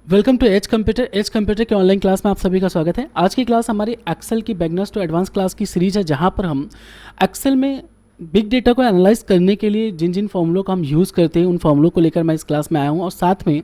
Welcome to as computer के online class में आप सभी का स्वागत है। आज की क्लास हमारी एक्सेल की बिगनर्स टू एडवांस क्लास की सीरीज है, जहां पर हम एक्सेल में बिग डेटा को एनालाइज करने के लिए जिन जिन फॉर्मूलों का हम यूज़ करते हैं उन फॉर्मूलों को लेकर मैं इस क्लास में आया हूं। और साथ में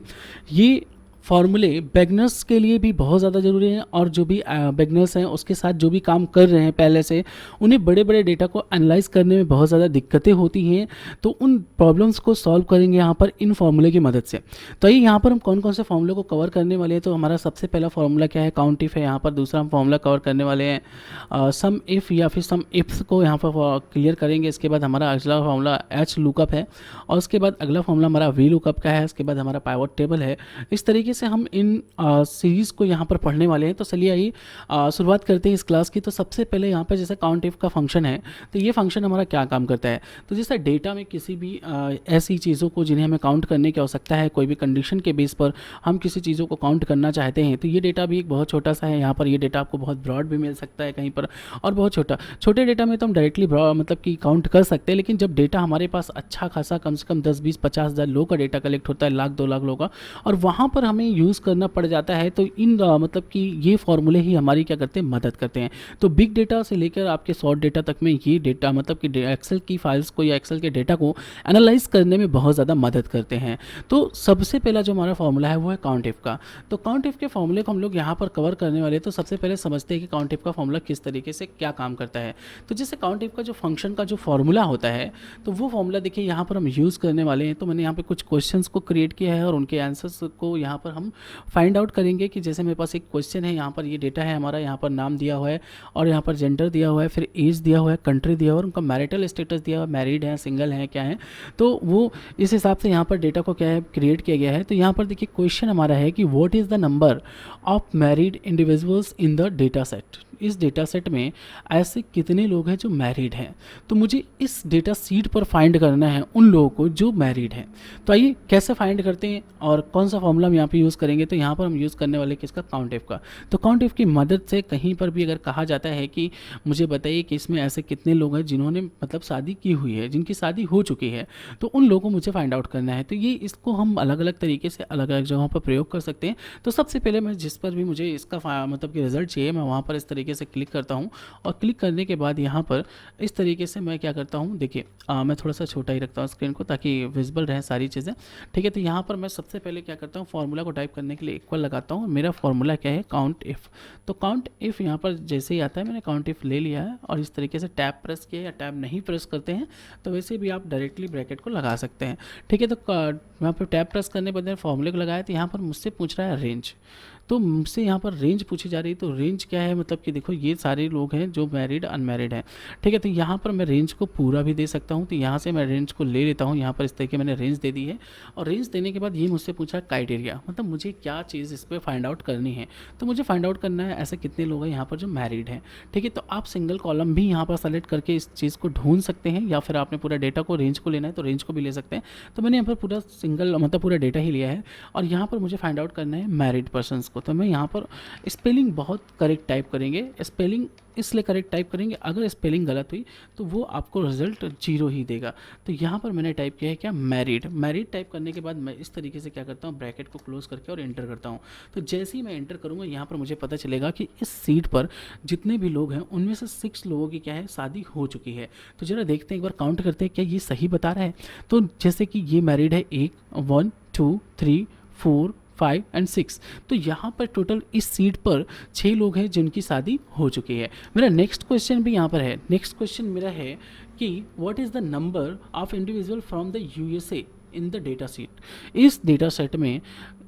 ये फार्मूले बिगनर्स के लिए भी बहुत ज़्यादा ज़रूरी हैं, और जो भी बिगनर्स हैं उसके साथ जो भी काम कर रहे हैं पहले से, उन्हें बड़े बड़े डेटा को एनालाइज करने में बहुत ज़्यादा दिक्कतें होती हैं। तो उन प्रॉब्लम्स को सॉल्व करेंगे यहाँ पर इन फार्मूले की मदद से। तो ये यहाँ पर हम कौन कौन से फार्मूले को कवर करने वाले हैं। तो हमारा सबसे पहला फार्मूला क्या है, काउंट इफ है। यहाँ पर दूसरा हम फार्मूला कवर करने वाले हैं सम इफ़ या फिर सम इफ्स को यहाँ पर क्लियर करेंगे। इसके बाद हमारा अगला फार्मूला एच लुकअप है, और उसके बाद अगला फार्मूला हमारा वी लुकअप का है। इसके बाद हमारा पाइवट टेबल है। इस तरीके से हम इन सीरीज़ को यहाँ पर पढ़ने वाले हैं। तो चलिए आइए शुरुआत करते हैं इस क्लास की। तो सबसे पहले यहाँ पर जैसे काउंट इफ का फंक्शन है, तो ये फंक्शन हमारा क्या काम करता है। तो जैसे डेटा में किसी भी ऐसी चीज़ों को जिन्हें हमें काउंट करने की आवश्यकता है, कोई भी कंडीशन के बेस पर हम किसी चीज़ों को काउंट करना चाहते हैं, तो ये डेटा भी एक बहुत छोटा सा है। यहाँ पर ये डेटा आपको बहुत ब्रॉड भी मिल सकता है कहीं पर, और बहुत छोटे डेटा में तो हम डायरेक्टली मतलब कि काउंट कर सकते हैं। लेकिन जब डेटा हमारे पास अच्छा खासा कम से कम 10-20-50 हज़ार लोगों का डेटा कलेक्ट होता है, 1,00,000-2,00,000 लोगों का, और वहाँ पर हमें यूज़ करना पड़ जाता है, तो इन मतलब कि ये फॉर्मूले ही हमारी क्या करते हैं, मदद करते हैं। तो बिग डेटा से लेकर आपके शॉर्ट डेटा तक में ये डेटा मतलब कि एक्सेल की फाइल्स को या एक्सेल के डेटा को एनालाइज करने में बहुत ज़्यादा मदद करते हैं। तो सबसे पहला जो हमारा फॉर्मूला है वो है काउंट इफ का। तो काउंट इफ के फॉर्मूले को हम लोग यहाँ पर कवर करने वाले हैं। तो सबसे पहले समझते हैं कि काउंट इफ का फॉर्मूला किस तरीके से क्या काम करता है। तो जैसे काउंट इफ का जो फंक्शन का जो फॉर्मूला होता है, तो वो फॉर्मूला देखिए यहाँ पर हम यूज़ करने वाले हैं। तो मैंने यहाँ पे कुछ क्वेश्चंस को क्रिएट किया है, और उनके आंसर्स को यहाँ पर हम फाइंड आउट करेंगे। कि जैसे मेरे पास एक क्वेश्चन है, यहाँ पर ये डेटा है हमारा, यहाँ पर नाम दिया हुआ है, और यहाँ पर जेंडर दिया हुआ है, फिर एज दिया हुआ है, कंट्री दिया हुआ है, और उनका मैरिटल स्टेटस दिया हुआ है, मैरिड है, सिंगल है, क्या है। तो वो इस हिसाब से यहाँ पर डेटा को क्या है, क्रिएट किया गया है। तो यहाँ पर देखिए क्वेश्चन हमारा है कि what is the number of married individuals in the data set. इस डेटा सेट में ऐसे कितने लोग हैं जो मैरिड हैं। तो मुझे इस डेटा सीट पर फाइंड करना है उन लोगों को जो मैरिड हैं। तो आइए कैसे फाइंड करते हैं और कौन सा फॉर्मूला हम यहाँ पे यूज़ करेंगे। तो यहाँ पर हम यूज़ करने वाले किसका, काउंट इफ का। तो काउंट इफ की मदद से कहीं पर भी अगर कहा जाता है कि मुझे बताइए कि इसमें ऐसे कितने लोग हैं जिन्होंने मतलब शादी की हुई है, जिनकी शादी हो चुकी है, तो उन लोगों को मुझे फाइंड आउट करना है। तो ये इसको हम अलग अलग तरीके से अलग अलग जगहों पर प्रयोग कर सकते हैं। तो सबसे पहले मैं जिस पर भी मुझे इसका मतलब कि रिजल्ट चाहिए, मैं वहाँ पर इस तरीके से क्लिक करता हूँ, और क्लिक करने के बाद यहाँ पर इस तरीके से मैं क्या करता हूँ, देखिए मैं थोड़ा सा छोटा ही रखता हूँ स्क्रीन को ताकि विजिबल रहे सारी चीज़ें। ठीक है, तो यहाँ पर मैं सबसे पहले क्या करता हूँ, फार्मूला को टाइप करने के लिए इक्वल लगाता हूँ। मेरा फार्मूला क्या है, काउंट इफ। तो काउंट इफ यहाँ पर जैसे ही आता है, मैंने काउंट इफ ले लिया है, और इस तरीके से टैब प्रेस किया, या टैब नहीं प्रेस करते हैं तो वैसे भी आप डायरेक्टली ब्रैकेट को लगा सकते हैं। ठीक है, तो यहाँ पर टैब प्रेस करने के बाद फॉर्मूले को लगाया, तो यहाँ पर मुझसे पूछ रहा है रेंज। तो मुझसे यहाँ पर रेंज पूछी जा रही है। तो रेंज क्या है, मतलब कि देखो ये सारे लोग हैं जो मैरिड अनमैरिड हैं। ठीक है, तो यहाँ पर मैं रेंज को पूरा भी दे सकता हूँ। तो यहाँ से मैं रेंज को ले लेता हूँ, यहाँ पर इस तरीके मैंने रेंज दे दी है। और रेंज देने के बाद ये मुझसे पूछा क्राइटेरिया, मतलब मुझे क्या चीज़ इस पर फाइंड आउट करनी है। तो मुझे फाइंड आउट करना है ऐसे कितने लोग हैं यहाँ पर जो मैरिड हैं। ठीक है, तो आप सिंगल कॉलम भी यहाँ पर सेलेक्ट करके इस चीज़ को ढूंढ सकते हैं, या फिर आपने पूरा डेटा को रेंज को लेना है तो रेंज को भी ले सकते हैं। तो मैंने यहाँ पर पूरा सिंगल मतलब पूरा डेटा ही लिया है, और यहाँ पर मुझे फाइंड आउट करना है मैरिड पर्सनस को। तो मैं यहाँ पर स्पेलिंग बहुत करेक्ट टाइप करेंगे। स्पेलिंग इसलिए करेक्ट टाइप करेंगे, अगर स्पेलिंग गलत हुई तो वो आपको रिजल्ट 0 ही देगा। तो यहाँ पर मैंने टाइप किया है क्या, मैरिड। मैरिड टाइप करने के बाद मैं इस तरीके से क्या करता हूँ, ब्रैकेट को क्लोज करके और एंटर करता हूँ। तो जैसे ही मैं एंटर करूँगा, यहाँ पर मुझे पता चलेगा कि इस सीट पर जितने भी लोग हैं उनमें से 6 लोगों की क्या है, शादी हो चुकी है। तो जरा देखते हैं, एक बार काउंट करते हैं क्या ये सही बता रहा है। तो जैसे कि ये मैरिड है 1 2 3 4 5 एंड 6। तो यहाँ पर टोटल इस सीट पर 6 लोग हैं जिनकी शादी हो चुकी है। मेरा नेक्स्ट क्वेश्चन भी यहाँ पर है। नेक्स्ट क्वेश्चन मेरा है कि what is the number of individual from the USA in the data set. इस डेटा सेट में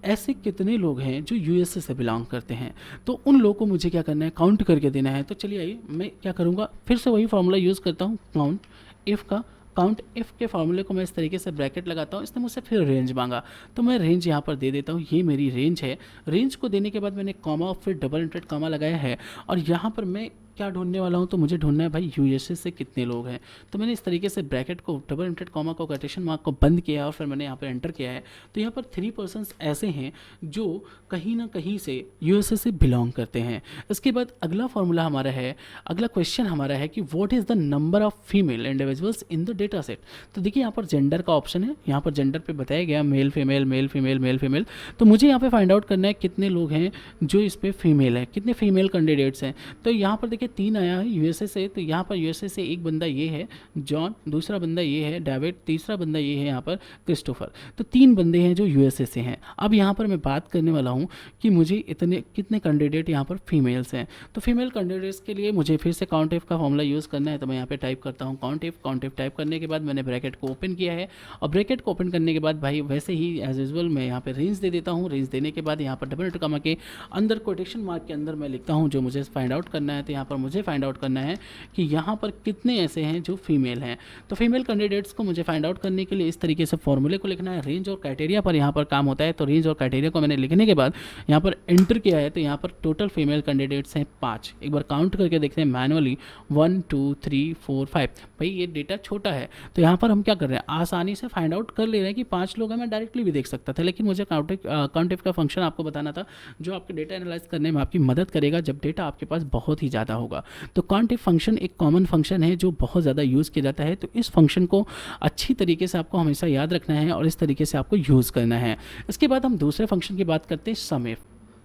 ऐसे कितने लोग हैं जो यूएसए से बिलोंग करते हैं। तो उन लोगों को मुझे क्या करना है, काउंट करके देना है। तो चलिए आइए मैं क्या करूँगा, फिर से वही फार्मूला यूज़ करता हूँ, काउंट इफ़ का। काउंट इफ़ के फार्मूले को मैं इस तरीके से ब्रैकेट लगाता हूँ। इसने मुझसे फिर रेंज मांगा, तो मैं रेंज यहाँ पर दे देता हूँ। ये मेरी रेंज है। रेंज को देने के बाद मैंने कॉमा और फिर डबल इंटेड कॉमा लगाया है, और यहाँ पर मैं क्या ढूंढने वाला हूँ, तो मुझे ढूंढना है भाई यूएसए से कितने लोग हैं। तो मैंने इस तरीके से ब्रैकेट को, डबल इंटेड कॉमा को, कोटेशन मार्क को बंद किया और फिर मैंने यहाँ पर एंटर किया है। तो यहाँ पर 3 पर्सन्स ऐसे हैं जो कहीं ना कहीं से यूएसए से बिलोंग करते हैं। इसके बाद अगला फॉर्मूला हमारा है, अगला क्वेश्चन हमारा है कि what is the number of female individuals in the data set. तो देखिए यहाँ पर जेंडर का ऑप्शन है, यहाँ पर जेंडर पे बताया गया male female male female male female. तो मुझे यहाँ पे फाइंड आउट करना है कितने लोग हैं जो इस पर फीमेल है, कितने फीमेल कैंडिडेट्स हैं। तो यहाँ पर देखिए 3 आया है यूएसए से। तो यहाँ पर यूएसए से एक बंदा ये है जॉन, दूसरा बंदा ये है डेविड, तीसरा बंदा ये है यहाँ पर क्रिस्टोफर। तो 3 बंदे हैं जो यूएसए से हैं। अब यहाँ पर मैं बात करने वाला हूँ कि मुझे इतने कितने कैंडिडेट यहाँ पर फीमेल्स हैं। तो फीमेल कैंडिडेट्स के लिए मुझे फिर से काउंट इफ का फॉर्मूला यूज़ करना है। तो मैं यहाँ पे टाइप करता हूँ काउंट इफ टाइप करने के बाद मैंने ब्रैकेट को ओपन किया है और ब्रैकेट को ओपन करने के बाद भाई वैसे ही एज यूजुअल मैं यहाँ पे रेंज दे देता हूँ। रेंज देने के बाद यहाँ पर डबल इंटू कॉमा के अंदर कोटेशन मार्क के अंदर मैं लिखता हूँ जो मुझे फाइंड आउट करना है। तो यहाँ पर मुझे फाइंड आउट करना है कि यहाँ पर कितने ऐसे हैं जो फीमेल हैं। तो फीमेल कैंडिडेट्स को मुझे फाइंड आउट करने के लिए इस तरीके से फॉर्मूले को लिखना है। रेंज और क्राइटेरिया पर यहाँ पर काम होता है। तो रेंज और क्राइटेरिया को मैंने लिखने के बाद यहाँ पर एंटर किया है। तो यहाँ पर टोटल फीमेल कैंडिडेट्स हैं 5। एक बार काउंट करके देखते हैं मैनुअली 1 2 3 4 5। भाई ये डेटा छोटा है तो यहाँ पर हम क्या कर रहे हैं, आसानी से फाइंड आउट कर ले रहे हैं कि 5 लोग हैं। मैं डायरेक्टली भी देख सकता था, लेकिन मुझे काउंट इफ का फंक्शन आपको बताना था जो आपके डेटा एनालाइज करने में आपकी मदद करेगा जब डेटा आपके पास बहुत ही ज़्यादा होगा। तो काउंट इफ फंक्शन एक कॉमन फंक्शन है जो बहुत ज़्यादा यूज़ किया जाता है। तो इस फंक्शन को अच्छी तरीके से आपको हमेशा याद रखना है और इस तरीके से आपको यूज़ करना है। इसके बाद हम दूसरे फंक्शन की बात करते हैं सम इफ।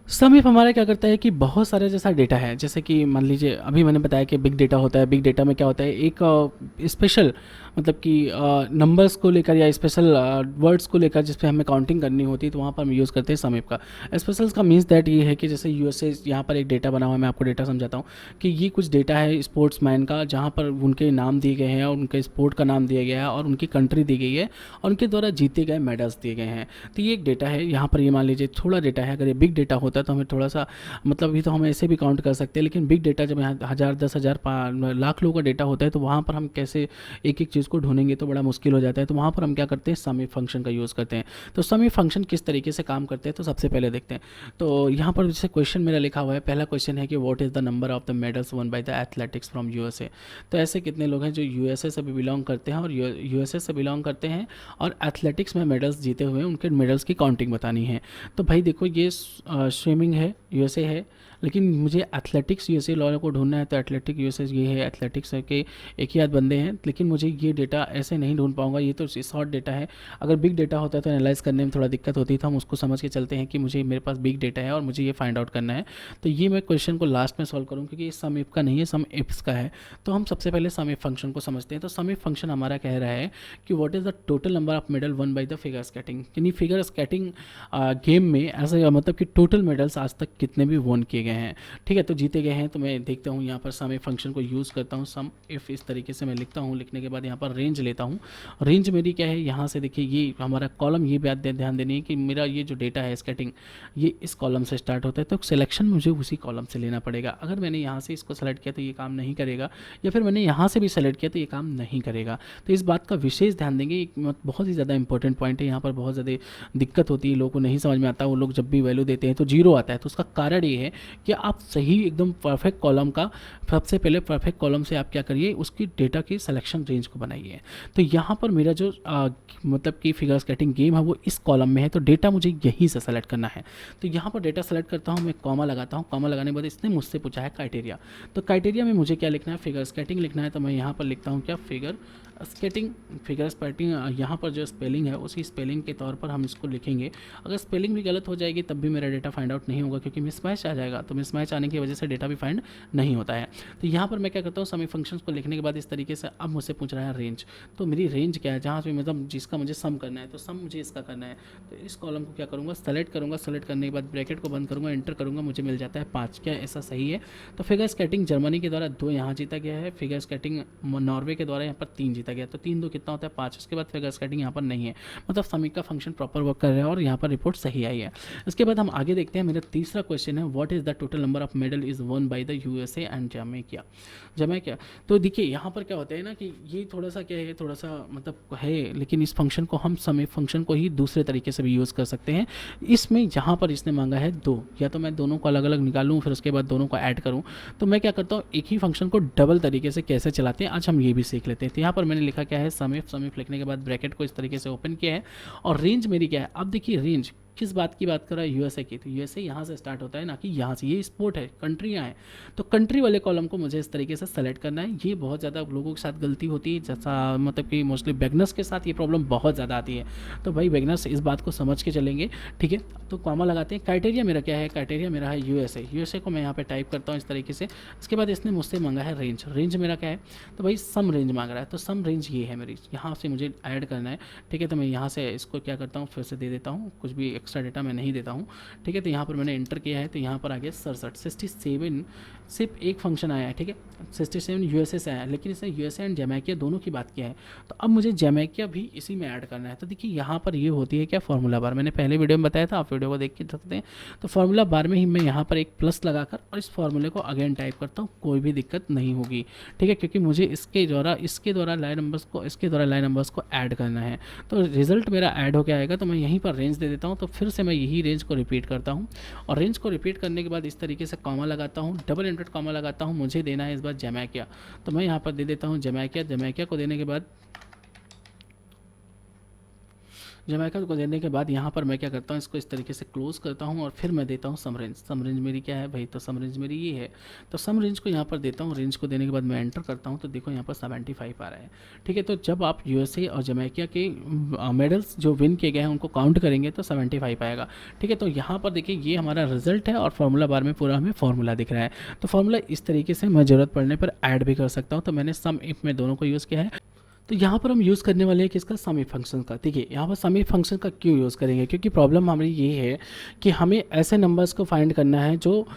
सम इफ हमारा क्या करता है कि बहुत सारे जैसा डेटा है, जैसे कि मान लीजिए अभी मैंने बताया कि बिग डेटा होता है। बिग डेटा में क्या होता है, एक स्पेशल मतलब कि नंबर्स को लेकर या स्पेशल वर्ड्स को लेकर जिस पे हमें काउंटिंग करनी होती है, तो वहाँ पर हम यूज़ करते हैं सम इफ का। स्पेशल का मीन्स दैट ये है कि जैसे यूएसए यहाँ पर एक डेटा बना हुआ है। मैं आपको डेटा समझाता हूँ कि ये कुछ डेटा है स्पोर्ट्समैन का जहाँ पर उनके नाम दिए गए हैं और उनके स्पोर्ट का नाम दिया गया है और उनकी कंट्री दी गई है और उनके द्वारा जीते गए मेडल्स दिए गए हैं। तो ये एक डेटा है। यहाँ पर ये मान लीजिए थोड़ा डेटा है। अगर ये बिग डेटा होता तो हमें थोड़ा सा मतलब ये तो हम ऐसे भी काउंट कर सकते हैं, लेकिन बिग डेटा जब यहाँ 1000 10,000 लाख लोगों का डेटा होता है तो वहाँ पर हम कैसे एक एक चीज़ को ढूंढेंगे तो बड़ा मुश्किल हो जाता है। तो वहाँ पर हम क्या करते हैं, सम इफ फंक्शन का यूज़ करते हैं। तो सम इफ फंक्शन किस तरीके से काम करते हैं तो सबसे पहले देखते हैं। तो यहाँ पर जैसे क्वेश्चन मेरा लिखा हुआ है, पहला क्वेश्चन है कि what is the number of the medals one by the athletics from USA. तो ऐसे कितने लोग हैं जो यूएसए से भी बिलोंग करते हैं और यूएसए से बिलोंग करते हैं और एथलेटिक्स में मेडल्स जीते हुए उनके मेडल्स की काउंटिंग बतानी है। तो भाई देखो ये स्विमिंग है यूएसए है, लेकिन मुझे एथलेटिक्स यूएसए लॉ को ढूंढना है। तो एथलेटिक यूएसए ये है, एथलेटिक्स के एक ही आध बंदे हैं, लेकिन मुझे ये डेटा ऐसे नहीं ढूंढ पाऊंगा। ये तो शॉर्ट डेटा है। अगर बिग डेटा होता है तो एनालाइज करने में थोड़ा दिक्कत होती है। तो हम उसको समझ के चलते हैं कि मुझे मेरे पास बिग डेटा है और मुझे ये फाइंड आउट करना है। तो ये मैं क्वेश्चन को लास्ट में सॉल्व करूँ क्योंकि ये सम इफ का नहीं है, सम इफ्स का है। तो हम सबसे पहले सम इफ फंक्शन को समझते हैं। तो सम इफ फंक्शन हमारा कह रहा है कि what is the total number of medal one by the figure skating. यानी फिगर स्केटिंग गेम में ऐसा मतलब कि टोटल मेडल्स आज तक कितने भी वन किए गए हैं, ठीक है, तो जीते गए हैं। तो मैं देखता हूँ यहाँ पर सम इफ फंक्शन को यूज़ करता हूँ। सम इफ इस तरीके से मैं लिखता हूँ। लिखने के बाद यहाँ पर रेंज लेता हूँ। रेंज मेरी क्या है, यहाँ से देखिए ये हमारा कॉलम, ये बात ध्यान देनी है कि मेरा ये जो डेटा है स्केटिंग ये इस कॉलम से स्टार्ट होता है। तो सिलेक्शन मुझे उसी कॉलम से लेना पड़ेगा। अगर मैंने यहाँ से इसको सेलेक्ट किया तो ये काम नहीं करेगा, या फिर मैंने यहाँ से भी सेलेक्ट किया तो ये काम नहीं करेगा। तो इस बात का विशेष ध्यान देंगे। एक बहुत ही ज़्यादा इंपॉर्टेंट पॉइंट है। यहाँ पर बहुत ज़्यादा दिक्कत होती है, लोगों को नहीं समझ में आता। वो लोग जब भी वैल्यू देते हैं तो जीरो आता है। तो उसका कारण ये है कि आप सही एकदम परफेक्ट कॉलम का सबसे पहले परफेक्ट कॉलम से आप क्या करिए, उसकी डेटा की सिलेक्शन रेंज को बनाइए। तो यहाँ पर मेरा जो मतलब कि फिगर स्केटिंग गेम है वो इस कॉलम में है, तो डेटा मुझे यहीं से सेलेक्ट करना है। तो यहाँ पर डेटा सेलेक्ट करता हूँ, मैं कॉमा लगाता हूँ। कॉमा लगाने के बाद इसने मुझसे पूछा है क्राइटेरिया। तो क्राइटेरिया में मुझे क्या लिखना है, फिगर स्केटिंग लिखना है। तो मैं यहाँ पर लिखता हूँ क्या, फिगर स्केटिंग। फिगर स्केटिंग यहाँ पर जो स्पेलिंग है उसी स्पेलिंग के तौर पर हम इसको लिखेंगे। अगर स्पेलिंग भी गलत हो जाएगी तब भी मेरा डेटा फाइंड आउट नहीं होगा, क्योंकि मिसमैच आ जाएगा। तो मिसमैच आने की वजह से डेटा भी फाइंड नहीं होता है। तो यहाँ पर मैं क्या करता हूँ, सम फंक्शंस को लिखने के बाद इस तरीके से अब मुझसे पूछ रहा है रेंज। तो मेरी रेंज क्या है, जहाँ पे मतलब जिसका मुझे सम करना है, तो सम मुझे इसका करना है। तो इस कॉलम को क्या करूँगा, सेलेक्ट करूँगा। सेलेक्ट करने के बाद ब्रैकेट को बंद करूँगा, एंटर करूँगा, मुझे मिल जाता है 5। क्या ऐसा सही है? तो फिगर स्केटिंग जर्मनी के द्वारा 2 यहाँ जीता गया है। फिगर स्केटिंग नॉर्वे के द्वारा यहाँ पर 3 जीता गया। तो 3 2 कितना होता है, 5। उसके बाद फिगर स्केटिंग यहाँ पर नहीं है, मतलब समी का फंक्शन प्रॉपर वर्क कर रहा है और यहाँ पर रिपोर्ट सही आई है। इसके बाद हम आगे देखते हैं। मेरा तीसरा क्वेश्चन है, what is the total number of medal is one by the USA and Jamaica. तो देखिए यहाँ पर क्या होता है ना कि ये थोड़ा सा क्या है, थोड़ा सा मतलब है, लेकिन इस फंक्शन को हम सम इफ फंक्शन को ही दूसरे तरीके से भी यूज़ कर सकते हैं। इसमें यहाँ पर इसने मांगा है 2, या तो मैं दोनों को अलग अलग निकालूँ फिर उसके बाद दोनों को ऐड करूँ, तो मैं क्या करता हूँ एक ही फंक्शन को डबल तरीके से कैसे चलाते हैं आज हम ये भी सीख लेते हैं। तो यहाँ पर मैंने लिखा क्या है, सम इफ लिखने के बाद ब्रैकेट को इस तरीके से ओपन किया है और रेंज मेरी क्या है। अब देखिए रेंज किस बात की बात कर रहा है, यूएसए की, तो यूएसए यहाँ से स्टार्ट होता है ना कि यहाँ से, ये स्पोर्ट है, कंट्रियाँ हैं, तो कंट्री वाले कॉलम को मुझे इस तरीके से सेलेक्ट करना है। ये बहुत ज़्यादा लोगों के साथ गलती होती है, जैसा मतलब कि मोस्टली बिगनर्स के साथ ये प्रॉब्लम बहुत ज़्यादा आती है। तो भाई बिगनर्स इस बात को समझ के चलेंगे, ठीक है। तो कॉमा लगाते हैं। क्राइटेरिया मेरा क्या है, क्राइटेरिया मेरा है यूएसए को मैं यहाँ पे टाइप करता हूँ इस तरीके से। इसके बाद इसने मुझसे मांगा है रेंज मेरा क्या है, तो भाई सम रेंज मांग रहा है, तो सम रेंज ये है मेरी, यहाँ से मुझे ऐड करना है, ठीक है। तो मैं यहाँ से इसको क्या करता हूँ, फिर से दे देता हूँ, कुछ भी एक्स्ट्रा डेटा मैं नहीं देता हूँ, ठीक है। तो यहाँ पर मैंने एंटर किया है, तो यहाँ पर आ गया 67 सिर्फ एक फंक्शन आया है, ठीक है। 67 यूएसए से आया है, लेकिन इसने यूएसए एंड जमैका दोनों की बात किया है, तो अब मुझे जमैका भी इसी में ऐड करना है। तो देखिए यहाँ पर ये होती है क्या, फार्मूला बार, मैंने पहले वीडियो में बताया था, आप वीडियो को देख के सकते हैं। तो फार्मूला बार में ही मैं यहाँ पर एक प्लस लगाकर और इस फार्मूले को अगेन टाइप करता हूँ, कोई भी दिक्कत नहीं होगी, ठीक है, क्योंकि मुझे इसके द्वारा लाइन नंबर्स को ऐड करना है। तो रिजल्ट मेरा ऐड होकर आएगा, तो मैं यहीं पर रेंज दे देता हूँ। तो फिर से मैं यही रेंज को रिपीट करता हूँ और रेंज को रिपीट करने के बाद इस तरीके से कॉमा लगाता हूँ, डबल इंटेड कॉमा लगाता हूँ। मुझे देना है इस बार जमैका, तो मैं यहाँ पर दे देता हूँ जमैका को देने के बाद यहाँ पर मैं क्या करता हूँ, इसको इस तरीके से क्लोज करता हूँ और फिर मैं देता हूँ सम रेंज मेरी क्या है भाई, तो सम रेंज मेरी ये है, तो सम रेंज को यहाँ पर देता हूँ। रेंज को देने के बाद मैं एंटर करता हूँ, तो देखो यहाँ पर 75 आ रहा है, ठीक है। तो जब आप यूएसए और जमैका के मेडल्स जो विन किए गए हैं उनको काउंट करेंगे तो 75 आएगा, ठीक है। तो यहाँ पर देखिए ये हमारा रिजल्ट है और फार्मूला बार में पूरा हमें फार्मूला दिख रहा है। तो फार्मूला इस तरीके से मैं ज़रूरत पड़ने पर ऐड भी कर सकता हूँ। तो मैंने सम इफ में दोनों को यूज़ किया है। तो यहाँ पर हम यूज़ करने वाले हैं किसका, सम इफ फंक्शन का। देखिए यहाँ पर सम इफ फंक्शन का क्यों यूज़ करेंगे, क्योंकि प्रॉब्लम हमारी ये है कि हमें ऐसे नंबर्स को फाइंड करना है जो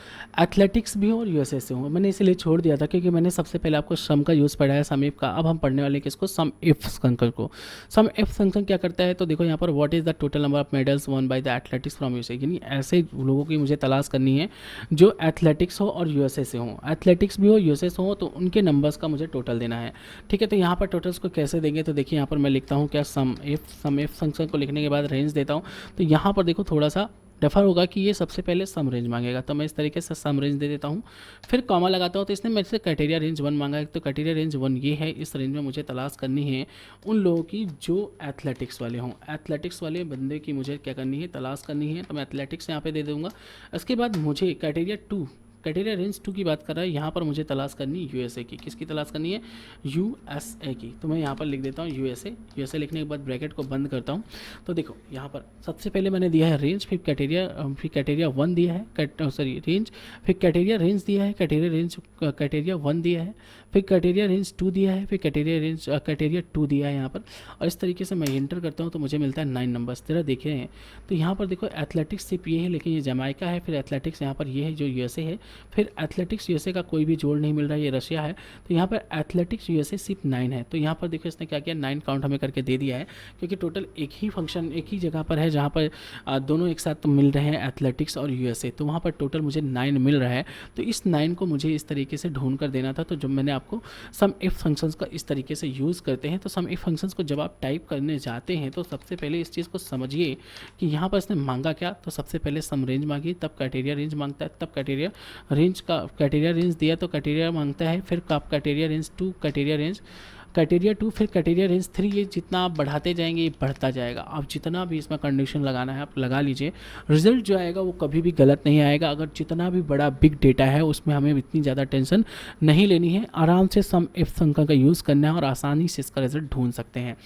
एथलेटिक्स भी हो और यूएसए से हो। मैंने इसलिए छोड़ दिया था क्योंकि मैंने सबसे पहले आपको सम का यूज़ पढ़ाया, सम इफ का। अब हम पढ़ने वाले किसको, सम इफ फंक्शन को। सम इफ फंक्शन क्या करता है, तो देखो यहाँ पर what is the total number of medals one by the athletics from USA, यानी ऐसे लोगों की मुझे तलाश करनी है जो एथलेटिक्स हो और यूएसए से हो, एथलेटिक्स भी हो यूएसए से हो, तो उनके नंबर्स का मुझे टोटल देना है, ठीक है। तो यहाँ पर टोटल्स को कैसे देंगे, तो देखिए यहाँ पर मैं लिखता हूँ क्या, सम इफ फंक्शन को लिखने के बाद रेंज देता हूँ। तो यहाँ पर देखो थोड़ा सा डिफर होगा कि ये सबसे पहले सम रेंज मांगेगा, तो मैं इस तरीके से सम रेंज दे देता हूँ, फिर कॉमा लगाता हूँ। तो इसने मेरे से क्राइटेरिया रेंज 1 मांगा है, तो क्राइटेरिया रेंज 1 ये है। इस रेंज में मुझे तलाश करनी है उन लोगों की जो एथलेटिक्स वाले हों, एथलेटिक्स वाले बंदे की मुझे क्या करनी है, तलाश करनी है। तो मैं एथलेटिक्स यहाँ पे दे दूँगा। इसके बाद मुझे क्राइटेरिया रेंज 2 की बात कर रहा है, यहाँ पर मुझे तलाश करनी यूएसए की। किसकी तलाश करनी है, यूएसए की। तो मैं यहाँ पर लिख देता हूँ यूएसए लिखने के बाद ब्रैकेट को बंद करता हूँ। तो देखो यहाँ पर सबसे पहले मैंने दिया है रेंज, फिर क्राइटेरिया 1 दिया है, रेंज, फिर क्राइटेरिया रेंज दिया है, क्राइटेरिया 1 दिया है, फिर क्राइटेरिया रेंज 2 दिया है, फिर क्राइटेरिया 2 दिया है यहाँ पर। और इस तरीके से मैं एंटर करता हूँ तो मुझे मिलता है 9 नंबर्स। तेरा देखे हैं तो यहाँ पर देखो एथलेटिक्स सिर्फ ये है, लेकिन ये जमाइका है, फिर एथलेटिक्स यहाँ पर ये है जो यूएसए है, फिर एथलेटिक्स यूएसए का कोई भी जोड़ नहीं मिल रहा है, ये रशिया है। तो यहाँ पर एथलेटिक्स यूएसए सिर्फ 9 है। तो यहाँ पर देखो इसने क्या किया, 9 काउंट हमें करके दे दिया है, क्योंकि टोटल एक ही फंक्शन एक ही जगह पर है जहाँ पर दोनों एक साथ मिल रहे हैं, एथलेटिक्स और यूएसए। तो वहाँ पर टोटल मुझे 9 मिल रहा है। तो इस 9 को मुझे इस तरीके से ढूंढ कर देना था। तो जब मैंने आपको सम इफ फंक्शंस का इस तरीके से यूज़ करते हैं, तो सम इफ फंक्शंस को जब आप टाइप करने जाते हैं तो सबसे पहले इस चीज़ को समझिए कि यहाँ पर इसने मांगा क्या। तो सबसे पहले सम रेंज मांगी, तब क्राइटेरिया रेंज मांगता है, तब क्राइटेरिया रेंज दिया तो क्राइटेरिया मांगता है, फिर क्राइटेरिया रेंज 2, क्राइटेरिया 2, फिर क्राइटेरिया रेंज 3। ये जितना आप बढ़ाते जाएंगे ये बढ़ता जाएगा। आप जितना भी इसमें कंडीशन लगाना है आप लगा लीजिए, रिजल्ट जो आएगा वो कभी भी गलत नहीं आएगा। अगर जितना भी बड़ा बिग डेटा है उसमें हमें इतनी ज़्यादा टेंशन नहीं लेनी है, आराम से सम इफ फंक्शन का यूज़ करना है और आसानी से इसका रिजल्ट ढूंढ सकते हैं।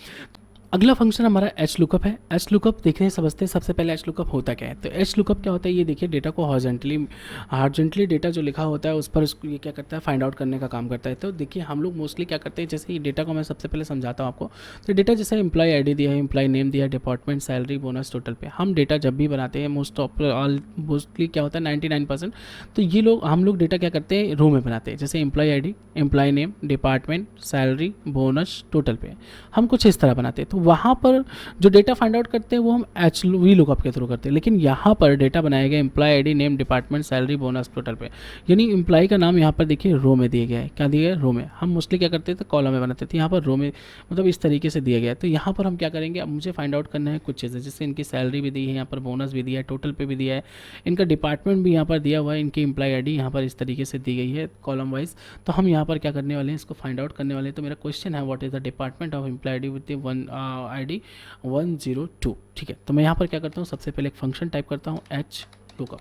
अगला फंक्शन हमारा एच लुकअप है। एच लुकअप देखने समझते हैं सबसे पहले एच लुकअप होता क्या है। तो एच लुकअप क्या होता है, ये देखिए डेटा को हॉरिजॉन्टली डेटा जो लिखा होता है उस पर उसको ये क्या करता है, फाइंड आउट करने का काम करता है। तो देखिए हम लोग मोस्टली क्या करते हैं, जैसे ये डेटा को मैं सबसे पहले समझाता हूँ आपको। तो डेटा जैसे एम्प्लॉय आईडी दिया है, एम्प्लॉय नेम दिया है, department, salary, bonus, total pay. हम डेटा जब भी बनाते हैं मोस्टली क्या होता है 99%, तो ये लोग हम लोग डेटा क्या करते हैं, रो में बनाते हैं। जैसे employ ID, employ name, department, salary, bonus, total pay हम कुछ इस तरह बनाते हैं। तो वहाँ पर जो डेटा फाइंड आउट करते हैं वो हम एच वी लुकअप के थ्रू करते हैं, लेकिन यहाँ पर डेटा बनाया गया employ ID, name, department, salary, bonus, total pay, यानी एम्प्लॉय का नाम यहाँ पर देखिए रो में दिया गया है। क्या दिया है? रो में। हम मोस्टली क्या करते थे, कॉलम में बनाते थे, यहाँ पर रो में, मतलब इस तरीके से दिया गया है। तो यहाँ पर हम क्या करेंगे, अब मुझे फाइंड आउट करना है कुछ चीज़ें, जैसे इनकी सैलरी भी दी है, यहाँ पर बोनस भी दिया है, टोटल पे भी दिया है, इनका डिपार्टमेंट भी यहाँ पर दिया हुआ है, इनकी एम्प्लॉय आईडी यहाँ पर इस तरीके से दी गई है कॉलम वाइज। तो हम यहाँ पर क्या करने वाले हैं, इसको फाइंड आउट करने वाले हैं। तो मेरा क्वेश्चन है what is the department of employ ID with one ID 102। ठीक है, तो मैं यहाँ पर क्या करता हूँ, सबसे पहले एक फंक्शन टाइप करता हूँ एच लुकअप।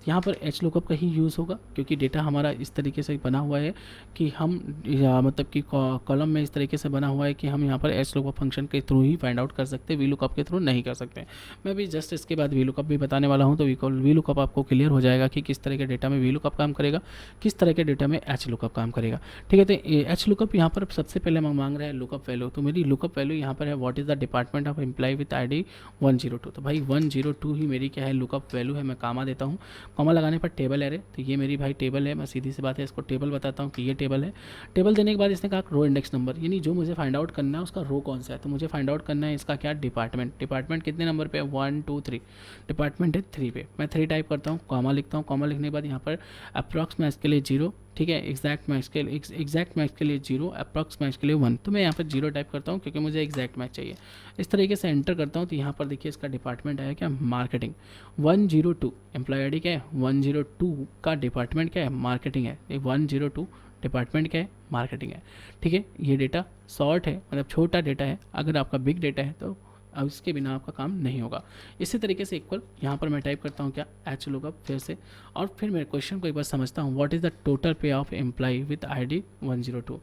यहाँ पर एच लुकअप का ही यूज़ होगा क्योंकि डेटा हमारा इस तरीके से बना हुआ है कि हम मतलब कि कॉलम में इस तरीके से बना हुआ है कि हम यहाँ पर एच लुकअप फंक्शन के थ्रू ही फाइंड आउट कर सकते हैं, वी लुकअप के थ्रू नहीं कर सकते। मैं भी जस्ट इसके बाद वी लुकअप भी बताने वाला हूँ, तो वी लुकअप आपको क्लियर हो जाएगा कि किस तरह के डेटा में वी लुकअप काम करेगा, किस तरह के डेटा में एच लुकअप काम करेगा। ठीक है, तो एच लुकअप यहाँ पर सबसे पहले मांग रहा है लुकअप वैल्यू। तो मेरी लुकअप वैल्यू यहाँ पर है what is the department of employ with ID 102। तो भाई 102 ही मेरी क्या है, लुकअप वैल्यू है। मैं कामा देता हूँ, कॉमा लगाने पर टेबल एरे, तो ये मेरी भाई टेबल है। मैं सीधी सी बात है, इसको टेबल बताता हूँ कि ये टेबल है। टेबल देने के बाद इसने कहा रो इंडेक्स नंबर, यानी जो मुझे फाइंड आउट करना है उसका रो कौन सा है। तो मुझे फाइंड आउट करना है इसका क्या, डिपार्टमेंट। डिपार्टमेंट कितने नंबर पे है, 1 2 3, डिपार्टमेंट है 3 पे। मैं 3 टाइप करता हूँ, कॉमा लिखता हूँ, कॉमा लिखने के बाद यहाँ पर अप्रॉक्स मैक्स के लिए 0, ठीक है, एग्जैक्ट मैक्स के लिए 0, अप्रॉक्स मैक्स के लिए 1। तो मैं यहाँ पर 0 टाइप करता हूँ क्योंकि मुझे एग्जैक्ट मैच चाहिए। इस तरीके से एंटर करता हूँ, तो यहाँ पर देखिए इसका डिपार्टमेंट आया क्या, मार्केटिंग। 102 एम्प्लॉय आईडी क्या है, 102 का डिपार्टमेंट क्या है, मार्केटिंग है। 102 डिपार्टमेंट क्या है, मार्केटिंग है। ठीक है, ये डेटा शॉर्ट है, मतलब छोटा डेटा है। अगर आपका बिग डेटा है तो अब इसके बिना आपका काम नहीं होगा। इसी तरीके से इक्वल यहाँ पर मैं टाइप करता हूँ क्या, एच लुकअप फिर से, और फिर मेरे क्वेश्चन को एक बार समझता हूँ, what is the total pay of employ with ID 102।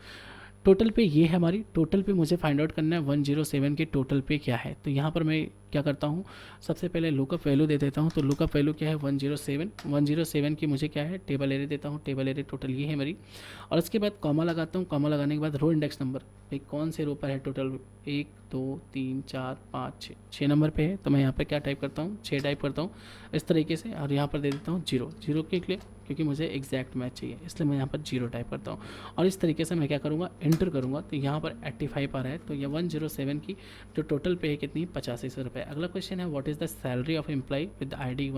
Total pay ये है हमारी, टोटल पे मुझे फाइंड आउट करना है 107 के टोटल पे क्या है। तो यहाँ पर मैं क्या करता हूँ, सबसे पहले लुकअप वैल्यू दे देता हूँ। तो लुकअप वैल्यू क्या है, 107 की मुझे क्या है, टेबल एरे देता हूँ। टेबल एरे टोटल ये है मेरी, और उसके बाद कॉमा लगाता हूँ। कॉमा लगाने के बाद रो इंडेक्स नंबर, भाई कौन से रो पर है, टोटल 1 2 3 4 5 6 नंबर पे है। तो मैं यहाँ पर क्या टाइप करता हूँ, 6 टाइप करता हूँ इस तरीके से, और यहाँ पर दे देता हूँ 0 के लिए, क्योंकि मुझे एग्जैक्ट मैच चाहिए, इसलिए मैं यहाँ पर 0 टाइप करता हूँ। और इस तरीके से मैं क्या करूँगा, एंटर करूँगा। तो यहाँ पर 85 आ रहा है, तो ये 107 की जो टोटल पे है कितनी, 8500 रुपये। अगला क्वेश्चन है what is the salary of employ with ID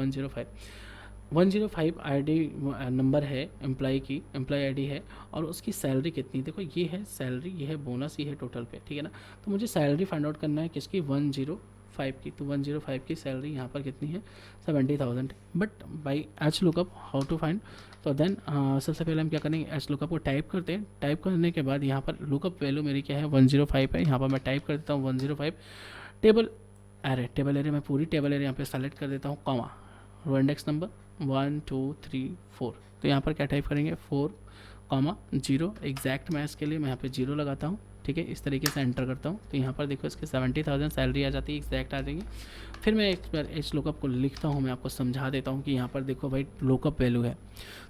105 ID number है एम्प्लॉय की, एम्प्लॉय आईडी है, और उसकी सैलरी कितनी। देखो ये है सैलरी, ये है बोनस, ये है टोटल पे, ठीक है ना। तो मुझे सैलरी फाइंड आउट करना है किसकी, 105 की। तो 105 की सैलरी यहाँ पर कितनी है, 70,000। But by H lookup how to find, तो देन सबसे पहले हम क्या करेंगे, एच लुकअप को टाइप करते हैं। टाइप करने के बाद यहाँ पर लुकअप वैल्यू मेरी क्या है, 105 है। यहाँ पर मैं टाइप कर देता हूँ 105 टेबल एरे मैं पूरी टेबल एरे यहाँ पे सेलेक्ट कर देता हूँ, कॉमा, रो इंडेक्स नंबर 1 2 3 4। तो यहाँ पर क्या टाइप करेंगे, 4 कॉमा 0, एग्जैक्ट मैच के लिए मैं यहाँ पे 0 लगाता हूँ। ठीक है, इस तरीके से एंटर करता हूँ। तो यहाँ पर देखो इसके 70,000 सैलरी आ जाती है, एग्जैक्ट आ जाएंगे। फिर मैं एक बार इस लुकअप को लिखता हूँ, मैं आपको समझा देता हूँ कि यहाँ पर देखो भाई लुकअप वैल्यू है,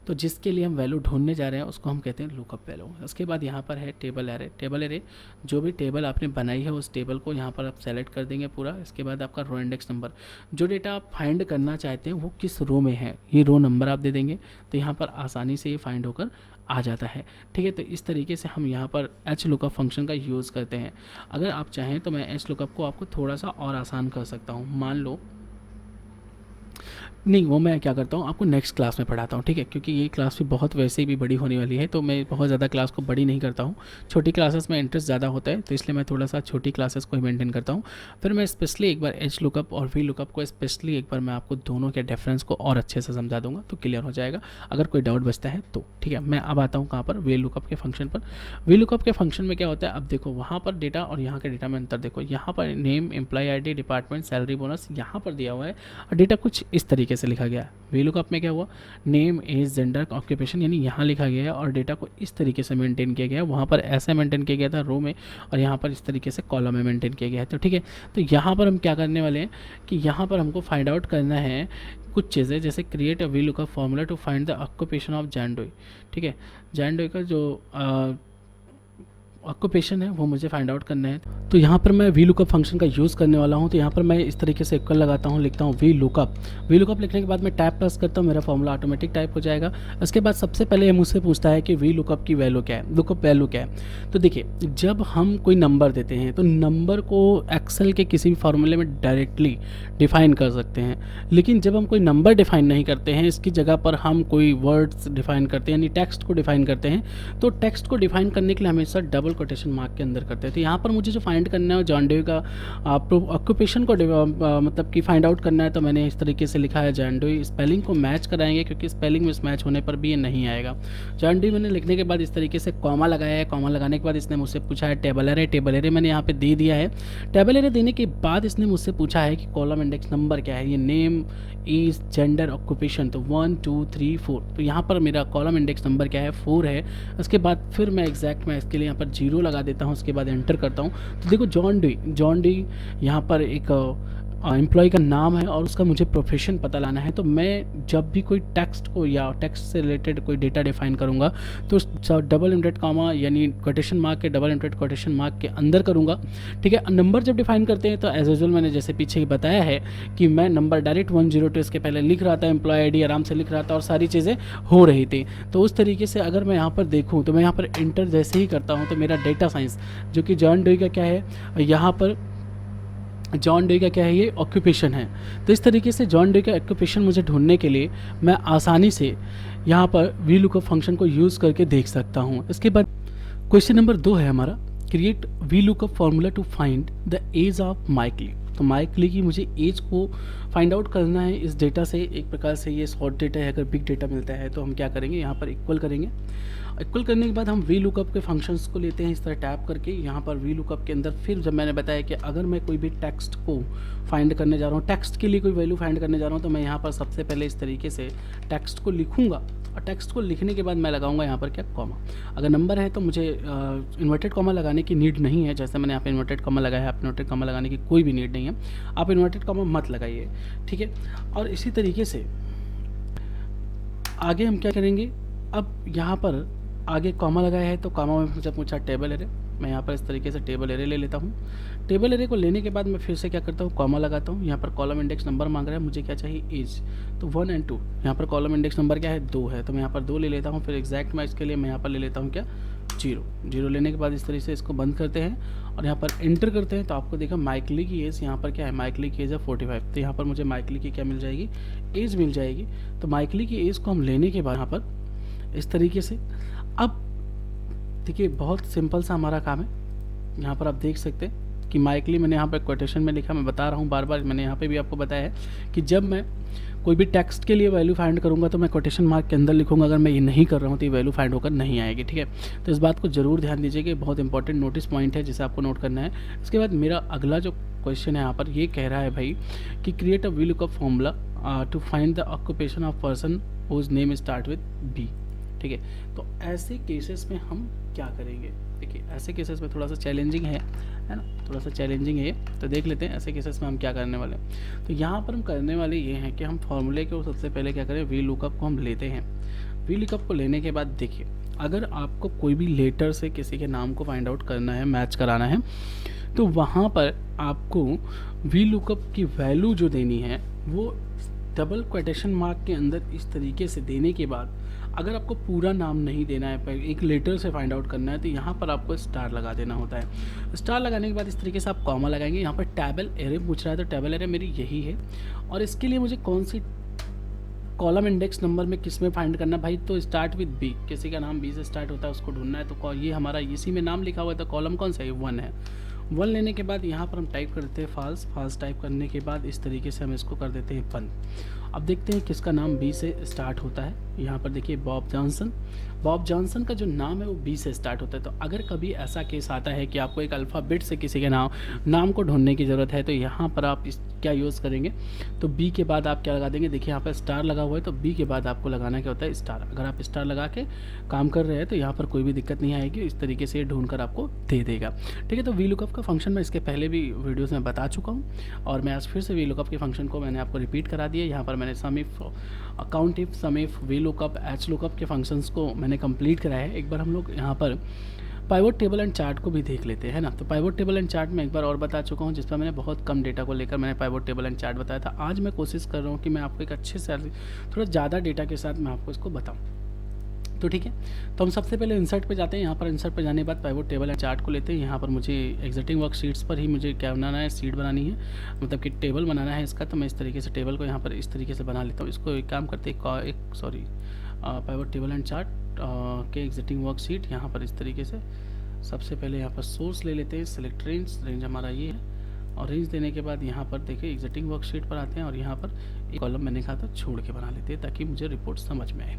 तो जिसके लिए हम वैल्यू ढूंढने जा रहे हैं उसको हम कहते हैं लुकअप वैल्यू। उसके बाद यहाँ पर है टेबल एरे। टेबल एरे जो भी टेबल आपने बनाई है उस टेबल को यहाँ पर आप सेलेक्ट कर देंगे पूरा। इसके बाद आपका रो इंडेक्स नंबर, जो डेटा आप फाइंड करना चाहते हैं वो किस रो में है, ये रो नंबर आप दे देंगे। तो यहाँ पर आसानी से ये फाइंड होकर आ जाता है। ठीक है, तो इस तरीके से हम यहाँ पर एच लुकअप फंक्शन का यूज़ करते हैं। अगर आप चाहें तो मैं एच लुकअप को आपको थोड़ा सा और आसान कर सकता हूँ। मान लो नहीं, वो मैं क्या करता हूँ आपको नेक्स्ट क्लास में पढ़ाता हूँ, ठीक है, क्योंकि ये क्लास भी बहुत वैसे ही भी बड़ी होने वाली है, तो मैं बहुत ज़्यादा क्लास को बड़ी नहीं करता हूँ। छोटी क्लासेस में इंटरेस्ट ज़्यादा होता है, तो इसलिए मैं थोड़ा सा छोटी क्लासेस को ही मेंटेन करता हूँ। फिर मैं स्पेशली एक बार एच लुकअप और वी लुकअप को स्पेशली एक बार मैं आपको दोनों के डिफरेंस को और अच्छे से समझा दूंगा, तो क्लियर हो जाएगा अगर कोई डाउट बचता है तो। ठीक है, मैं अब आता हूँ कहाँ पर, वी लुकअप के फंक्शन पर। वी लुकअप के फंक्शन में क्या होता है, अब देखो वहाँ पर डेटा और यहाँ के डेटा में अंतर देखो। यहाँ पर name, employ ID, department, salary, bonus यहाँ पर दिया हुआ है, और डेटा कुछ इस तरीके से लिखा गया है। वी लुकअप में क्या हुआ, नेम, एज, जेंडर, ऑक्यूपेशन, यानी यहाँ लिखा गया है और डेटा को इस तरीके से मेंटेन किया गया है। वहाँ पर ऐसे मेंटेन किया गया था रो में, और यहाँ पर इस तरीके से कॉलम में मेंटेन किया गया है। तो ठीक है, तो यहाँ पर हम क्या करने वाले हैं कि यहाँ पर हमको फाइंड आउट करना है कुछ चीज़ें, जैसे create a V lookup formula to find the occupation of Jane Doe. ठीक है, जैन डोई का जो ऑक्यूपेशन है वो मुझे फाइंड आउट करना है। तो यहाँ पर मैं वी लुकअप फंक्शन का यूज़ करने वाला हूँ। तो यहाँ पर मैं इस तरीके से इक्वल लगाता हूँ, लिखता हूँ वी लुकअप। वी लुकअप लिखने के बाद मैं टैब प्रेस करता हूँ, मेरा फॉर्मूला ऑटोमेटिक टाइप हो जाएगा। उसके बाद सबसे पहले ये मुझसे पूछता है कि वी लुकअप की वैल्यू क्या है, लुकअप वैल्यू क्या है। तो देखिए, जब हम कोई नंबर देते हैं तो नंबर को एक्सेल के किसी भी फार्मूले में डायरेक्टली डिफाइन कर सकते हैं, लेकिन जब हम कोई नंबर डिफाइन नहीं करते हैं, इसकी जगह पर हम कोई वर्ड्स डिफाइन करते हैं, यानी टेक्स्ट को डिफाइन करते हैं, तो टेक्स्ट को डिफाइन करने के लिए हमेशा डबल कोटेशन मार्क के अंदर करते हैं। तो यहाँ पर मुझे जो फाइंड करना है जॉन डे का ऑक्यूपेशन को मतलब कि फाइंड आउट करना है। तो मैंने इस तरीके से लिखा है जॉन डे, स्पेलिंग को मैच कराएंगे क्योंकि स्पेलिंग मिसमैच होने पर भी ये नहीं आएगा। जॉन डे मैंने लिखने के बाद इस तरीके से कॉमा लगाया है। कॉमा लगाने के बाद इसने मुझसे पूछा है टेबल एरे। टेबल एरे मैंने यहाँ पे दे दिया है। टेबल एरे देने के बाद इसने मुझसे पूछा है कि कॉलम इंडेक्स नंबर क्या है, ये नेम, एज, जेंडर, ऑक्यूपेशन। तो 1 2 3 4। तो यहाँ पर मेरा कॉलम इंडेक्स नंबर क्या है, 4 है। उसके बाद फिर मैं इसके लिए यहाँ पर 0 लगा देता हूँ। उसके बाद एंटर करता हूँ। तो देखो जॉन डे यहाँ पर एक एम्प्लॉय का नाम है और उसका मुझे प्रोफेशन पता लाना है। तो मैं जब भी कोई टेक्स्ट को या टेक्स्ट से रिलेटेड कोई डेटा डिफाइन करूँगा तो डबल इंडेड कॉमा यानी कोटेशन मार्क के डबल इंडेड कोटेशन मार्क के अंदर करूँगा। ठीक है। नंबर जब डिफाइन करते हैं तो एज यूजुअल मैंने जैसे पीछे ही बताया है कि मैं नंबर डायरेक्ट 102 इसके पहले लिख रहा था, एम्प्लॉय आईडी आराम से लिख रहा था और सारी चीज़ें हो रही थी। तो उस तरीके से अगर मैं यहाँ पर देखूँ तो मैं यहाँ पर इंटर जैसे ही करता हूँ तो मेरा डेटा साइंस जो कि जॉन डे का क्या है, यहाँ पर जॉन डे का क्या है, ये ऑक्यूपेशन है। तो इस तरीके से जॉन डे का ऑक्यूपेशन मुझे ढूंढने के लिए मैं आसानी से यहाँ पर वी लुकअप फंक्शन को यूज़ करके देख सकता हूँ। इसके बाद क्वेश्चन नंबर 2 है हमारा, create V lookup formula to find the age of Michaeli. तो माइकली की मुझे एज को फाइंड आउट करना है इस डेटा से। एक प्रकार से ये शॉर्ट डेटा है, अगर बिग डेटा मिलता है तो हम क्या करेंगे, यहाँ पर इक्वल करेंगे। इक्वल करने के बाद हम वी लुकअप के फंक्शंस को लेते हैं इस तरह टैप करके। यहाँ पर वी लुकअप के अंदर फिर जब मैंने बताया कि अगर मैं कोई भी टेक्स्ट को फाइंड करने जा रहा हूँ, टेक्स्ट के लिए कोई वैल्यू फाइंड करने जा रहा हूँ, तो मैं यहाँ पर सबसे पहले इस तरीके से टेक्स्ट को लिखूँगा और टेक्स्ट को लिखने के बाद मैं लगाऊंगा यहाँ पर क्या, कॉमा। अगर नंबर है तो मुझे इन्वर्टेड कॉमा लगाने की नीड नहीं है, जैसे मैंने यहाँ पे इन्वर्टेड कॉमा लगाया है। आप इन्वर्टेड कॉमा लगाने की कोई भी नीड नहीं है, आप इन्वर्टेड कॉमा मत लगाइए। ठीक है। और इसी तरीके से आगे हम क्या करेंगे, अब यहाँ पर आगे कॉमा लगाया है तो कॉमा में मुझे पूछा टेबल एरे। मैं यहाँ पर इस तरीके से टेबल एरे ले लेता हूँ। टेबल एरे को लेने के बाद मैं फिर से क्या करता हूँ, कॉमा लगाता हूँ। यहाँ पर कॉलम इंडेक्स नंबर मांग रहा है, मुझे क्या चाहिए, एज। तो 1 और 2। यहाँ पर कॉलम इंडेक्स नंबर क्या है, 2 है, तो मैं यहाँ पर 2 ले लेता हूँ। फिर एग्जैक्ट मैच के लिए मैं यहाँ पर ले लेता हूँ क्या, 0 लेने के बाद इस तरीके से इसको बंद करते हैं और यहाँ पर एंटर करते हैं। तो आपको देखा माइकली की एज यहाँ पर क्या है, माइकली की एज है 45। तो यहाँ पर मुझे माइकली की क्या मिल जाएगी, एज मिल जाएगी। तो माइकली की एज को हम लेने के बाद यहाँ पर इस तरीके से, अब देखिए बहुत सिंपल सा हमारा काम है। यहाँ पर आप देख सकते हैं कि माइकली मैंने यहाँ पर कोटेशन में लिखा, मैं बता रहा हूँ बार बार, मैंने यहाँ पे भी आपको बताया है कि जब मैं कोई भी टेक्स्ट के लिए वैल्यू फाइंड करूँगा तो मैं कोटेशन मार्क के अंदर लिखूँगा। अगर मैं ये नहीं कर रहा हूँ तो ये वैल्यू फाइंड होकर नहीं आएगी। ठीक है। तो इस बात को जरूर ध्यान दीजिए कि बहुत इंपॉर्टेंट नोटिस पॉइंट है जिसे आपको नोट करना है। इसके बाद मेरा अगला जो क्वेश्चन है यहाँ पर ये कह रहा है भाई कि create a V lookup formula to find the occupation of person whose name start with B. ठीक है। तो ऐसे केसेस में हम क्या करेंगे, देखिए ऐसे केसेस में थोड़ा सा चैलेंजिंग है ना, थोड़ा सा चैलेंजिंग है। तो देख लेते हैं ऐसे केसेस में हम क्या करने वाले हैं। तो यहाँ पर हम करने वाले ये हैं कि हम फॉर्मूले को सबसे पहले क्या करें, वी लुकअप को हम लेते हैं। वी लुकअप को लेने के बाद देखिए, अगर आपको कोई भी लेटर से किसी के नाम को फाइंड आउट करना है, मैच कराना है, तो वहाँ पर आपको वी लुकअप की वैल्यू जो देनी है वो डबल क्वेटेशन मार्क के अंदर इस तरीके से देने के बाद, अगर आपको पूरा नाम नहीं देना है, एक लेटर से फाइंड आउट करना है, तो यहाँ पर आपको स्टार लगा देना होता है। स्टार लगाने के बाद इस तरीके से आप कॉमा लगाएंगे। यहाँ पर टेबल एरे पूछ रहा है तो टेबल एरे मेरी यही है और इसके लिए मुझे कौन सी कॉलम इंडेक्स नंबर में किस में फाइंड करना भाई, तो स्टार्ट विद बी, किसी का नाम बी से स्टार्ट होता है उसको ढूंढना है। तो ये हमारा इसी में नाम लिखा हुआ है तो कॉलम कौन सा है, 1 है। 1 लेने के बाद यहाँ पर हम टाइप कर देते हैं फॉल्स। फॉल्स टाइप करने के बाद इस तरीके से हम इसको कर देते हैं 1। अब देखते हैं किसका नाम बी से स्टार्ट होता है। यहाँ पर देखिए बॉब जॉनसन। बॉब जॉनसन का जो नाम है वो बी से स्टार्ट होता है। तो अगर कभी ऐसा केस आता है कि आपको एक अल्फ़ाबेट से किसी के नाम को ढूंढने की ज़रूरत है, तो यहाँ पर आप क्या यूज़ करेंगे, तो बी के बाद आप क्या लगा देंगे, देखिए यहाँ पर स्टार लगा हुआ है तो बी के बाद आपको लगाना क्या होता है, स्टार। अगर आप स्टार लगा के काम कर रहे हैं तो यहाँ पर कोई भी दिक्कत नहीं आएगी, इस तरीके से ढूंढ कर आपको दे देगा। ठीक है। तो वी लुकअप का फंक्शन मैं इसके पहले भी वीडियोज़ में बता चुका हूँ और मैं आज फिर से वी लुकअप के फंक्शन को मैंने आपको रिपीट करा दिया। यहाँ पर मैंने sum if, account if, sum if, V lookup, H lookup के फंक्शंस को मैंने कंप्लीट कराया है। एक बार हम लोग यहाँ पर पाइवोट टेबल एंड चार्ट को भी देख लेते हैं, है ना। तो पाइवोट टेबल एंड चार्ट मैं एक बार और बता चुका हूँ, जिस पर मैंने बहुत कम डेटा को लेकर मैंने पाइवोट टेबल एंड चार्ट बताया था। आज मैं कोशिश कर रहा हूँ कि मैं आपको एक अच्छे से थोड़ा ज़्यादा डेटा के साथ मैं आपको इसको बताऊँ। तो ठीक है, तो हम सबसे पहले इंसर्ट पे जाते हैं। यहाँ पर इंसर्ट पे जाने के बाद पाइवोट टेबल एंड चार्ट को लेते हैं। यहाँ पर मुझे एग्जिस्टिंग वर्कशीट्स पर ही मुझे क्या बनाना है, सीट बनानी है, मतलब कि टेबल बनाना है इसका। तो मैं इस तरीके से टेबल को यहाँ पर इस तरीके से बना लेता हूँ। इसको एक काम करते हैं, पाइवोट टेबल एंड चार्ट के एग्जिस्टिंग वर्कशीट यहाँ पर इस तरीके से सबसे पहले यहाँ पर सोर्स ले लेते हैं, सेलेक्ट रेंज हमारा ये है, और रेंज देने के बाद यहाँ पर देखिए एग्जिस्टिंग वर्कशीट पर आते हैं और यहाँ पर एक कॉलम मैंने कहा था छोड़ के बना लेते हैं ताकि मुझे रिपोर्ट समझ में आए।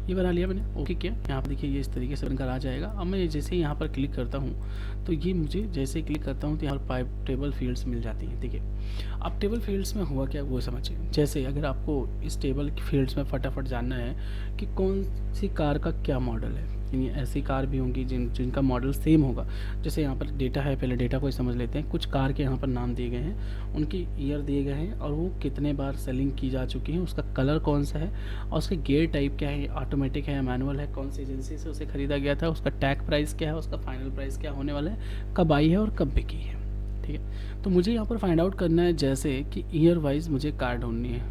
ये बना लिया मैंने, ओके किया। यहाँ पर देखिए ये इस तरीके से बनकर आ जाएगा। अब मैं जैसे ही यहाँ पर क्लिक करता हूँ तो ये मुझे जैसे ही क्लिक करता हूँ तो यहाँ पर पाइप टेबल फील्ड्स मिल जाती हैं। ठीक है, अब टेबल फील्ड्स में हुआ क्या वो समझिए। जैसे अगर आपको इस टेबल फील्ड्स में फटाफट जानना है कि कौन सी कार का क्या मॉडल है, यानी ऐसी कार भी होंगी जिनका मॉडल सेम होगा। जैसे यहाँ पर डेटा है, पहले डेटा को ही समझ लेते हैं। कुछ कार के यहाँ पर नाम दिए गए हैं, उनकी ईयर दिए गए हैं और वो कितने बार सेलिंग की जा चुकी हैं, उसका कलर कौन सा है और उसका गियर टाइप क्या है, ऑटोमेटिक है या मैनुअल है, कौन सी एजेंसी से उसे ख़रीदा गया था, उसका टैग प्राइस क्या है, उसका फाइनल प्राइस क्या होने वाला है, कब आई है और कब बिकी है। ठीक है, तो मुझे यहाँ पर फाइंड आउट करना है जैसे कि ईयर वाइज मुझे कार ढूंढनी है,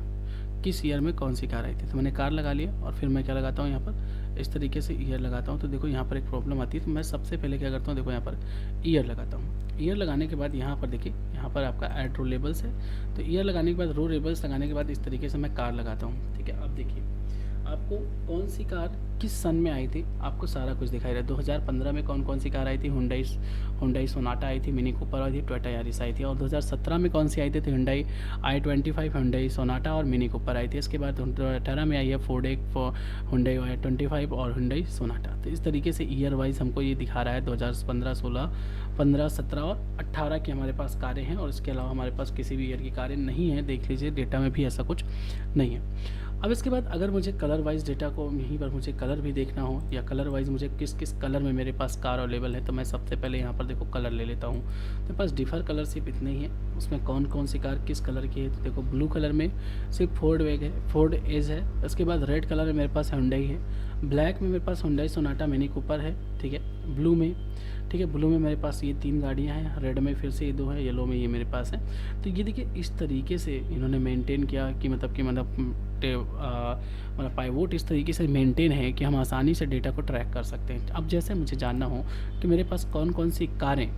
किस ईयर में कौन सी कार आई थी। तो मैंने कार लगा लिया और फिर मैं क्या लगाता हूँ यहाँ पर इस तरीके से ईयर लगाता हूँ। तो देखो यहाँ पर एक प्रॉब्लम आती है, तो मैं सबसे पहले क्या करता हूँ, देखो यहाँ पर ईयर लगाता हूँ। ईयर लगाने के बाद यहाँ पर देखिए यहाँ पर आपका ऐड रो लेबल्स है, तो ईयर लगाने के बाद रो लेबल्स लगाने के बाद इस तरीके से मैं कार लगाता हूँ। ठीक है, अब देखिए आपको कौन सी कार किस सन में आई थी, आपको सारा कुछ दिखाई रहा है। 2015 में कौन कौन सी कार आई थी, हुंडई सोनाटा आई थी, मिनी कूपर आई थी, टोयोटा यारिस आई थी। और 2017 में कौन सी आई थी, तो हुंडई i25, हुंडई सोनाटा और मिनी कूपर आई थी। इसके बाद 2018 में आई है हुंडई i25 और हुंडई सोनाटा। तो इस तरीके से ईयर वाइज हमको ये दिखा रहा है 2015, 16, 15, 17 और 18 की हमारे पास कारें हैं, और इसके अलावा हमारे पास किसी भी ईयर की कारें नहीं हैं। देख लीजिए डेटा में भी ऐसा कुछ नहीं है। अब इसके बाद अगर मुझे कलर वाइज डेटा को यहीं पर मुझे कलर भी देखना हो, या कलर वाइज मुझे किस किस कलर में मेरे पास कार अवेलेबल है, तो मैं सबसे पहले यहाँ पर देखो कलर ले लेता हूँ। मेरे पास डिफ़र कलर सिर्फ इतने ही हैं, उसमें कौन कौन सी कार किस कलर की है। तो देखो ब्लू कलर में सिर्फ फोर्ड एज है। उसके बाद रेड कलर में मेरे पास हुंडई है, ब्लैक में मेरे पास हुंडई सोनाटा मिनी कूपर है। ठीक है, ब्लू में, ठीक है, ब्लू में मेरे पास ये 3 गाड़ियाँ हैं, रेड में फिर से ये 2 हैं, येलो में ये मेरे पास है। तो ये देखिए इस तरीके से इन्होंने मेंटेन किया कि मतलब पाइवोट इस तरीके से मेंटेन है कि हम आसानी से डेटा को ट्रैक कर सकते हैं। अब जैसे मुझे जानना हो कि मेरे पास कौन कौन सी कारें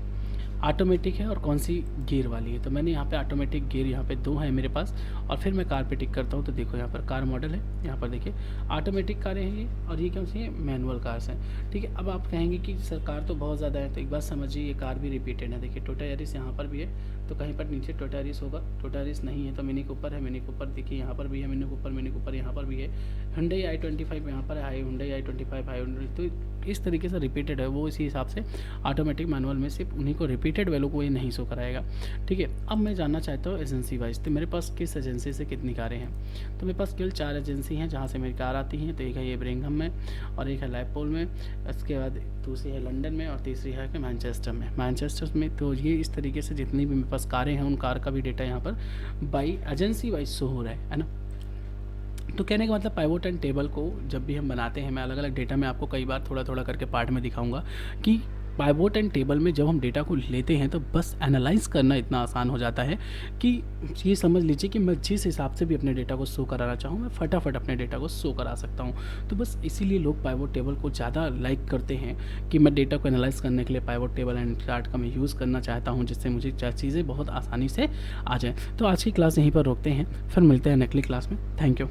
ऑटोमेटिक है और कौन सी गियर वाली है, तो मैंने यहाँ पे ऑटोमेटिक गियर यहाँ पे 2 है मेरे पास, और फिर मैं कार पे टिक करता हूँ। तो देखो यहाँ पर कार मॉडल है, यहाँ पर देखिए ऑटोमेटिक कारें हैं ये, और ये कौन सी है, मैनुअल कार्स हैं। ठीक है, अब आप कहेंगे कि सर कार तो बहुत ज़्यादा है, तो एक बात समझिए ये कार भी रिपीटेड है। देखिए टोयोटा यारिस यहाँ पर भी है, तो कहीं पर नीचे टोयोटा यारिस होगा, टोयोटा यारिस नहीं है तो मिनी कूपर है, मिनी कूपर देखिए यहाँ पर भी है, मिनी कूपर यहाँ पर भी है, हुंडई i25 यहाँ पर है, हुंडई i25 तो इस तरीके से रिपीटेड है वो, इसी हिसाब से ऑटोमेटिक मैनुअल में सिर्फ उन्हीं को रिपीटेड वैल्यू को ये नहीं शो कराएगा। ठीक है, अब मैं जानना चाहता हूँ एजेंसी वाइज, तो मेरे पास किस एजेंसी से कितनी कारें हैं। तो मेरे पास केवल 4 एजेंसी हैं जहाँ से मेरी कार आती हैं। तो एक है ये ब्रिंघम में, और एक है लाइपोल में, इसके बाद दूसरी है लंदन में, और तीसरी है कि मैनचेस्टर में। तो ये इस तरीके से जितनी भी मेरे पास कारें हैं उन कार का भी डेटा यहाँ पर बाई एजेंसी वाइज शो हो रहा है ना। तो कहने का मतलब पाइवोट एंड टेबल को जब भी हम बनाते हैं, मैं अलग अलग डेटा में आपको कई बार थोड़ा थोड़ा करके पार्ट में दिखाऊंगा कि पाइवोट एंड टेबल में जब हम डेटा को लेते हैं तो बस एनालाइज करना इतना आसान हो जाता है कि ये समझ लीजिए कि मैं जिस हिसाब से भी अपने डेटा को शो कराना चाहूँ मैं फटाफट अपने डेटा को शो करा सकता हूँ। तो बस इसीलिए लोग पाइवोट टेबल को ज़्यादा लाइक करते हैं कि मैं डेटा को एनालाइज करने के लिए पाइवोट टेबल एंड चार्ट का मैं यूज़ करना चाहता हूँ, जिससे मुझे चीज़ें बहुत आसानी से आ जाएँ। तो आज की क्लास यहीं पर रोकते हैं, फिर मिलते हैं नेक्स्ट क्लास में। Thank you.